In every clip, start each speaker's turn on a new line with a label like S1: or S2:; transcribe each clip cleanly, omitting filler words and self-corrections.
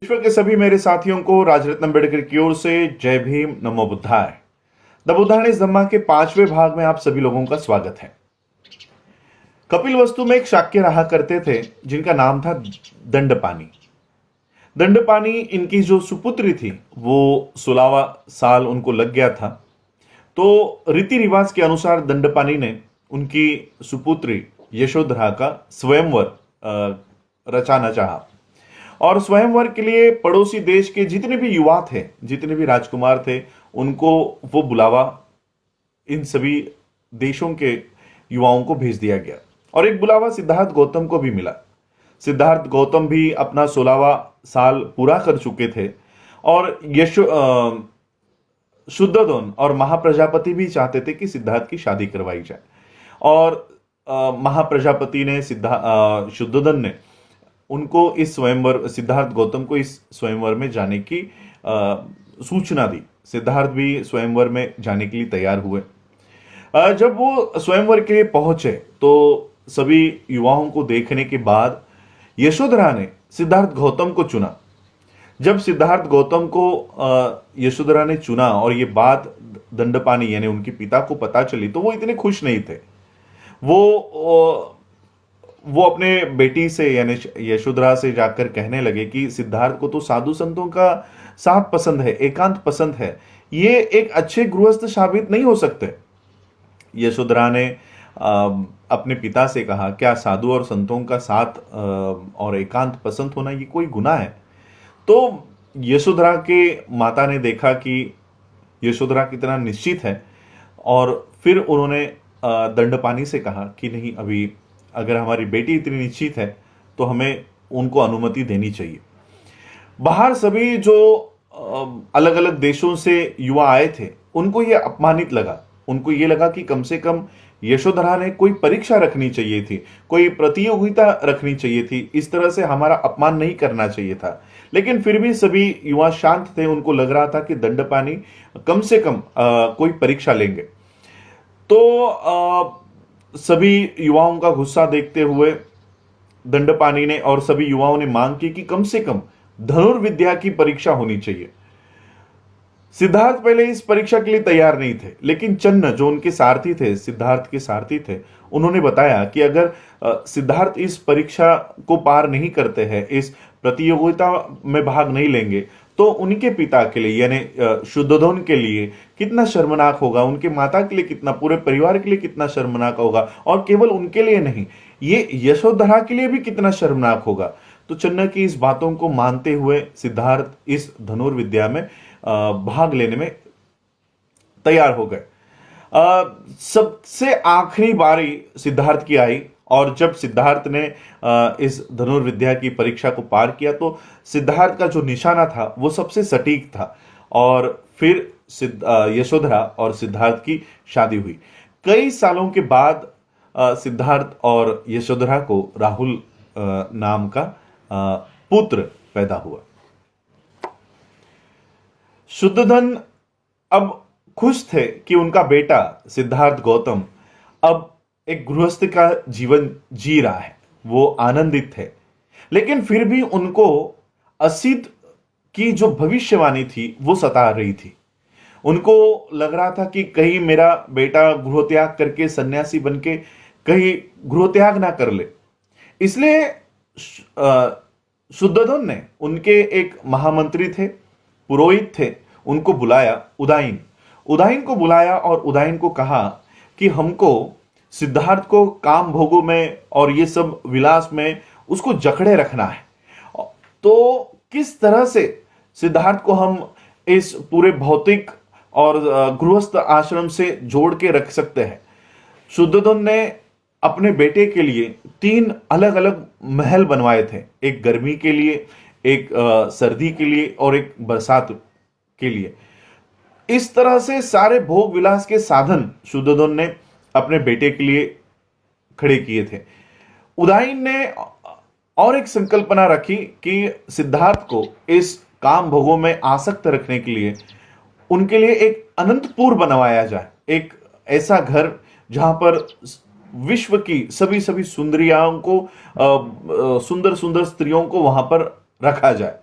S1: विश्व के सभी मेरे साथियों को राजरत्न अम्बेडकर की ओर से जय भीम, नमो बुद्धाय। द बुद्धानिस धम्मा के 5वें भाग में आप सभी लोगों का स्वागत है। कपिल वस्तु में एक शाक्य रहा करते थे जिनका नाम था दंडपानी। दंडपानी इनकी जो सुपुत्री थी वो 16वां साल उनको लग गया था। तो रीति रिवाज के अनुसार दंडपानी ने उनकी सुपुत्री यशोधरा का स्वयंवर रचाना चाहा और स्वयंवर के लिए पड़ोसी देश के जितने भी युवा थे, जितने भी राजकुमार थे, उनको वो बुलावा इन सभी देशों के युवाओं को भेज दिया गया। और एक बुलावा सिद्धार्थ गौतम को भी मिला। सिद्धार्थ गौतम भी अपना 16वां साल पूरा कर चुके थे और शुद्धोधन और महाप्रजापति भी चाहते थे कि सिद्धार्थ की शादी करवाई जाए। और महाप्रजापति ने शुद्धोधन ने उनको इस स्वयंवर, सिद्धार्थ गौतम को इस स्वयंवर में जाने की सूचना दी। सिद्धार्थ भी स्वयंवर में जाने के लिए तैयार हुए। जब वो स्वयंवर के लिए पहुंचे तो सभी युवाओं को देखने के बाद यशोधरा ने सिद्धार्थ गौतम को चुना। जब सिद्धार्थ गौतम को यशोधरा ने चुना और ये बात दंडपानी यानी उनके पिता को पता चली तो वो इतने खुश नहीं थे। वो अपने बेटी से यानी यशोधरा से जाकर कहने लगे कि सिद्धार्थ को तो साधु संतों का साथ पसंद है, एकांत पसंद है, ये एक अच्छे गृहस्थ साबित नहीं हो सकते। यशोधरा ने अपने पिता से कहा, क्या साधु और संतों का साथ और एकांत पसंद होना ये कोई गुनाह है? तो यशोधरा के माता ने देखा कि यशोधरा कितना निश्चित है और फिर उन्होंने दंडपानी से कहा कि नहीं, अभी अगर हमारी बेटी इतनी निश्चित है तो हमें उनको अनुमति देनी चाहिए। बाहर सभी जो अलग अलग देशों से युवा आए थे उनको ये अपमानित लगा। उनको ये लगा कि कम से कम यशोधरा ने कोई परीक्षा रखनी चाहिए थी, कोई प्रतियोगिता रखनी चाहिए थी, इस तरह से हमारा अपमान नहीं करना चाहिए था। लेकिन फिर भी सभी युवा शांत थे। उनको लग रहा था कि दंडपानी कम से कम कोई परीक्षा लेंगे। तो सभी युवाओं का गुस्सा देखते हुए दंडपानी ने और सभी युवाओं ने मांग की कि कम से कम धनुर्विद्या की परीक्षा होनी चाहिए। सिद्धार्थ पहले इस परीक्षा के लिए तैयार नहीं थे, लेकिन चन्न जो उनके सारथी थे, सिद्धार्थ के सारथी थे, उन्होंने बताया कि अगर सिद्धार्थ इस परीक्षा को पार नहीं करते हैं, इस प्रतियोगिता में भाग नहीं लेंगे, तो उनके पिता के लिए यानी शुद्धोधन के लिए कितना शर्मनाक होगा, उनके माता के लिए कितना, पूरे परिवार के लिए कितना शर्मनाक होगा, और केवल उनके लिए नहीं, ये यशोधरा के लिए भी कितना शर्मनाक होगा। तो चन्न की इस बातों को मानते हुए सिद्धार्थ इस धनुर्विद्या में भाग लेने में तैयार हो गए। सबसे आखिरी बारी सिद्धार्थ की आई और जब सिद्धार्थ ने इस धनुर्विद्या की परीक्षा को पार किया तो सिद्धार्थ का जो निशाना था वो सबसे सटीक था और फिर यशोधरा और सिद्धार्थ की शादी हुई। कई सालों के बाद सिद्धार्थ और यशोधरा को राहुल नाम का पुत्र पैदा हुआ। शुद्धोधन अब खुश थे कि उनका बेटा सिद्धार्थ गौतम अब एक गृहस्थ का जीवन जी रहा है, वो आनंदित थे। लेकिन फिर भी उनको असित की जो भविष्यवाणी थी वो सता रही थी। उनको लग रहा था कि कहीं मेरा बेटा गृहत्याग करके सन्यासी बनके कहीं गृहत्याग ना कर ले। इसलिए शुद्धोधन ने उनके एक महामंत्री थे, पुरोहित थे, उनको बुलाया, उदाइन को बुलाया और उदाइन को कहा कि हमको सिद्धार्थ को काम भोगों में और ये सब विलास में उसको जकड़े रखना है। तो किस तरह से सिद्धार्थ को हम इस पूरे भौतिक और गृहस्थ आश्रम से जोड़ के रख सकते हैं? शुद्धोधन ने अपने बेटे के लिए 3 अलग अलग महल बनवाए थे, एक गर्मी के लिए, एक सर्दी के लिए और एक बरसात के लिए। इस तरह से सारे भोग विलास के साधन शुद्धोधन ने अपने बेटे के लिए खड़े किए थे। उदाइन ने और एक संकल्पना रखी कि सिद्धार्थ को इस काम भोगों में आसक्त रखने के लिए उनके लिए एक अनंतपुर बनवाया जाए, एक ऐसा घर जहां पर विश्व की सभी सुंदरियाओं को, सुंदर सुंदर स्त्रियों को वहां पर रखा जाए।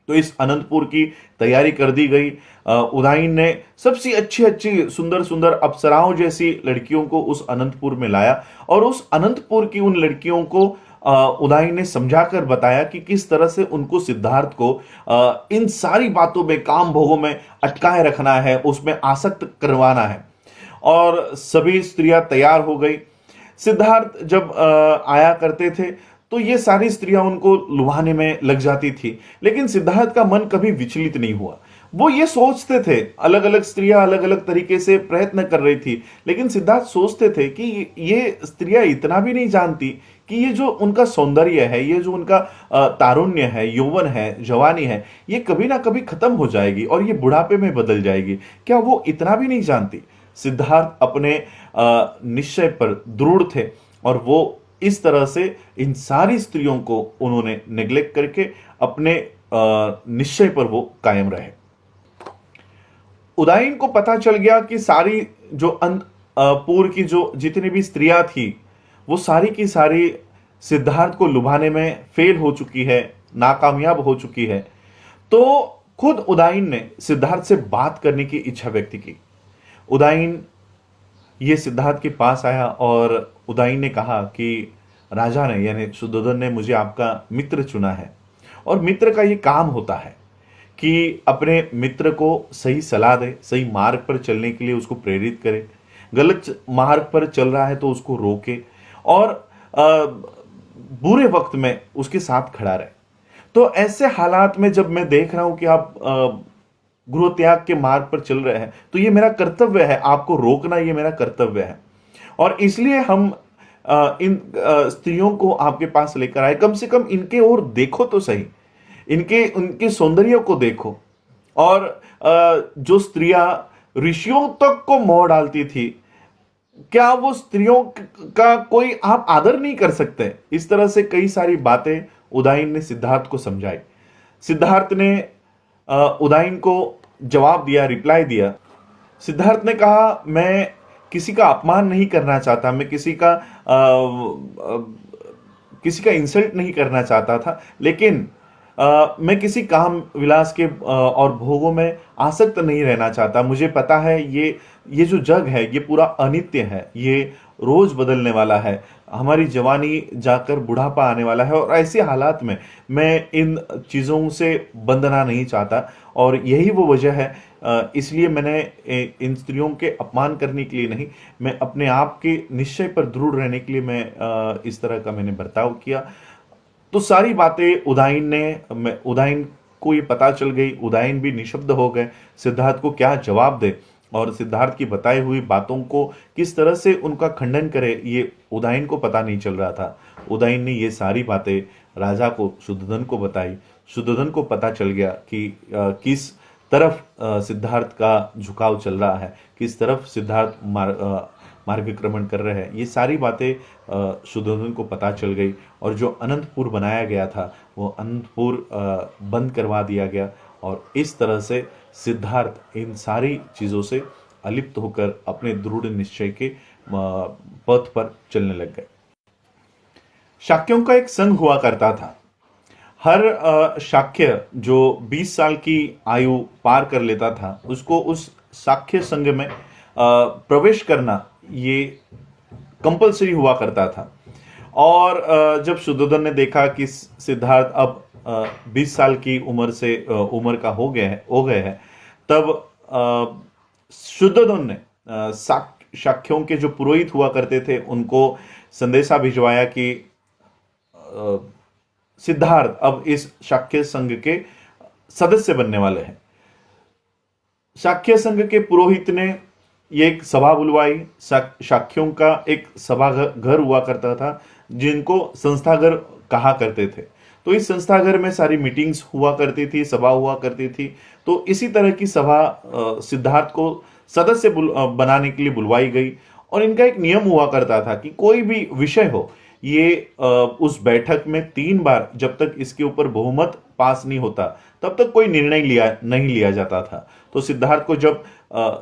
S1: तो इस अनंतपुर की तैयारी कर दी गई। उदाइन ने सबसे अच्छी अच्छी सुंदर सुंदर अप्सराओं जैसी लड़कियों को उस अनंतपुर में लाया और उस अनंतपुर की उन लड़कियों को उदाइन ने समझाकर बताया कि किस तरह से उनको सिद्धार्थ को इन सारी बातों में, काम भोगों में अटकाए रखना है, उसमें आसक्त करवाना है। और सभी स्त्रियां तैयार हो गई। सिद्धार्थ जब आया करते थे तो ये सारी स्त्रियां उनको लुभाने में लग जाती थी, लेकिन सिद्धार्थ का मन कभी विचलित नहीं हुआ। वो ये सोचते थे, अलग अलग स्त्रियां अलग अलग तरीके से प्रयत्न कर रही थी, लेकिन सिद्धार्थ सोचते थे कि ये स्त्रियां इतना भी नहीं जानती कि ये जो उनका सौंदर्य है, ये जो उनका तारुण्य है, यौवन है, जवानी है, ये कभी ना कभी खत्म हो जाएगी और ये बुढ़ापे में बदल जाएगी। क्या वो इतना भी नहीं जानती? सिद्धार्थ अपने निश्चय पर दृढ़ थे और वो इस तरह से इन सारी स्त्रियों को उन्होंने नेग्लेक्ट करके अपने निश्चय पर वो कायम रहे। उदाइन को पता चल गया कि सारी जो अनंतपुर की जो जितनी भी स्त्रियां थी वो सारी की सारी सिद्धार्थ को लुभाने में फेल हो चुकी है, नाकामयाब हो चुकी है। तो खुद उदाइन ने सिद्धार्थ से बात करने की इच्छा व्यक्त की। उदाइन ये सिद्धार्थ के पास आया और उदाइन ने कहा कि राजा ने यानी शुद्धोधन ने मुझे आपका मित्र चुना है और मित्र का ये काम होता है कि अपने मित्र को सही सलाह दे, सही मार्ग पर चलने के लिए उसको प्रेरित करे, गलत मार्ग पर चल रहा है तो उसको रोके और बुरे वक्त में उसके साथ खड़ा रहे। तो ऐसे हालात में जब मैं देख रहा हूं कि आप गृह त्याग के मार्ग पर चल रहे हैं तो ये मेरा कर्तव्य है, आपको रोकना ये मेरा कर्तव्य है। और इसलिए हम इन स्त्रियों को आपके पास लेकर आए। कम से कम इनके ओर देखो तो सही, उनके सौंदर्य को देखो। और जो स्त्रियां ऋषियों तक को मोह डालती थी, क्या वो स्त्रियों का कोई आप आदर नहीं कर सकते? इस तरह से कई सारी बातें उदाइन ने सिद्धार्थ को समझाई। सिद्धार्थ ने उदाइन को जवाब दिया, रिप्लाई दिया। सिद्धार्थ ने कहा, मैं किसी का अपमान नहीं करना चाहता, मैं किसी का इंसल्ट नहीं करना चाहता था, लेकिन मैं किसी काम विलास के और भोगों में आसक्त नहीं रहना चाहता। मुझे पता है ये जो जग है ये पूरा अनित्य है, ये रोज बदलने वाला है, हमारी जवानी जाकर बुढ़ापा आने वाला है और ऐसे हालात में मैं इन चीज़ों से बंधना नहीं चाहता और यही वो वजह है। इसलिए मैंने इन स्त्रियों के अपमान करने के लिए नहीं, मैं अपने आप के निश्चय पर दृढ़ रहने के लिए मैं इस तरह का मैंने बर्ताव किया। तो सारी बातें उदाइन को ये पता चल गई। उदाइन भी निशब्द हो गए, सिद्धार्थ को क्या जवाब दे और सिद्धार्थ की बताई हुई बातों को किस तरह से उनका खंडन करे ये उदाइन को पता नहीं चल रहा था। उदाइन ने ये सारी बातें राजा को, शुद्धोधन को बताई। शुद्धोधन को पता चल गया कि किस तरफ सिद्धार्थ का झुकाव चल रहा है, किस तरफ सिद्धार्थ मार्गक्रमण कर रहे हैं। ये सारी बातें शुद्धोधन को पता चल गई और जो अनंतपुर बनाया गया था वो अनंतपुर बंद करवा दिया गया और इस तरह से सिद्धार्थ इन सारी चीज़ों से अलिप्त होकर अपने दृढ़ निश्चय के पथ पर चलने लग गए। शाक्यों का एक संघ हुआ करता था। हर शाक्य जो 20 साल की आयु पार कर लेता था उसको उस शाक्य संघ में प्रवेश करना ये कंपलसरी हुआ करता था। और जब शुद्धोधन ने देखा कि सिद्धार्थ अब 20 साल की उम्र का हो गए हैं, तब शुद्धोधन ने शाक्यों के जो पुरोहित हुआ करते थे उनको संदेशा भिजवाया कि सिद्धार्थ अब इस शाक्य संघ के सदस्य बनने वाले हैं। शाक्य संघ के पुरोहित ने ये एक सभा बुलवाई। शाक्यों का एक सभा घर हुआ करता था जिनको संस्थाघर कहा करते थे। तो इस संस्थाघर में सारी मीटिंग्स हुआ करती थी, सभा हुआ करती थी। तो इसी तरह की सभा सिद्धार्थ को सदस्य बनाने के लिए बुलवाई गई और इनका एक नियम हुआ करता था कि कोई भी विषय हो, ये उस बैठक में 3 बार जब तक इसके ऊपर बहुमत पास नहीं होता तब तक कोई निर्णय नहीं लिया जाता था। तो सिद्धार्थ को जब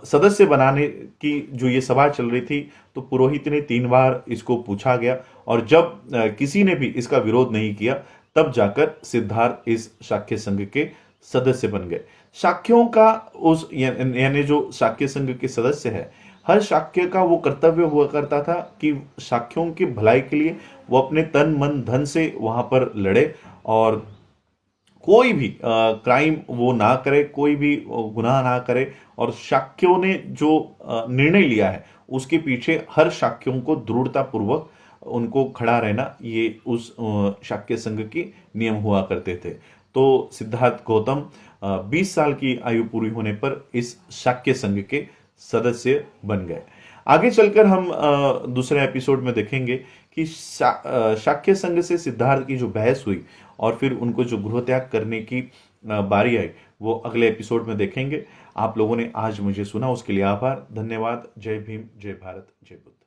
S1: सदस्य बनाने की जो ये सभा चल रही थी तो पुरोहित ने 3 बार इसको पूछा गया और जब किसी ने भी इसका विरोध नहीं किया तब जाकर सिद्धार्थ इस शाक्य संघ के सदस्य बन गए। शाक्यों का उस यानी जो शाक्य संघ के सदस्य है, हर शाक्य का वो कर्तव्य हुआ करता था कि शाक्यों की भलाई के लिए वो अपने तन मन धन से वहां पर लड़े और कोई भी क्राइम वो ना करे, कोई भी गुनाह ना करे। और शाक्यों ने जो निर्णय लिया है उसके पीछे हर शाक्यों को दृढ़ता पूर्वक उनको खड़ा रहना, ये उस शाक्य संघ के नियम हुआ करते थे। तो सिद्धार्थ गौतम 20 साल की आयु पूरी होने पर इस शाक्य संघ के सदस्य बन गए। आगे चलकर हम दूसरे एपिसोड में देखेंगे कि शाक्य संघ से सिद्धार्थ की जो बहस हुई और फिर उनको जो गृह त्याग करने की बारी आई, वो अगले एपिसोड में देखेंगे। आप लोगों ने आज मुझे सुना, उसके लिए आभार, धन्यवाद। जय भीम, जय भारत, जय बुद्ध।